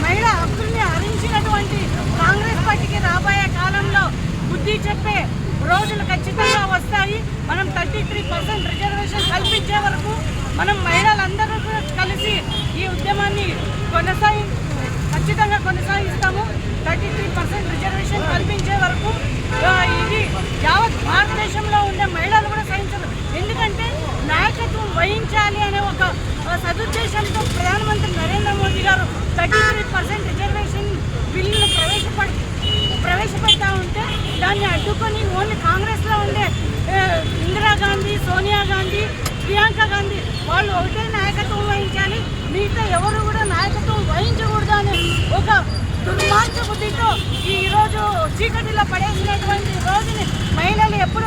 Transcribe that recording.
మహిళా హక్కుల్ని హరించినటువంటి కాంగ్రెస్ పార్టీకి రాబోయే కాలంలో బుద్ధి చెప్పే రోజులు ఖచ్చితంగా వస్తాయి. మనం 33% రిజర్వేషన్ కల్పించే వరకు మనం మహిళలందరూ కలిసి ఈ ఉద్యమాన్ని ఖచ్చితంగా కొనసాగిస్తాము. 33% రిజర్వేషన్ కల్పించే వరకు ఇది యావత్ భారతదేశంలో ఉండే మహిళలు కూడా సహించదు. ఎందుకంటే నాయకత్వం వహించాలి అనే ఒక సదుద్దేశంతో ప్రధానమంత్రి నరేంద్ర మోదీ గారు 33% రిజర్వేషన్ బిల్లును ప్రవేశపెడతా ఉంటే దాన్ని అడ్డుకొని ఓన్లీ కాంగ్రెస్లో ఉండే ఇందిరాగాంధీ, సోనియా గాంధీ, ప్రియాంక గాంధీ వాళ్ళు ఒకటే నాయకత్వం వహించాలి, మిగతా ఎవరు కూడా నాయకత్వం వహించకూడదు అనే ఒక దుర్మార్గ బుద్ధితో ఈరోజు చీకటిలో పడేసినటువంటి రోజుని మహిళలు ఎప్పుడు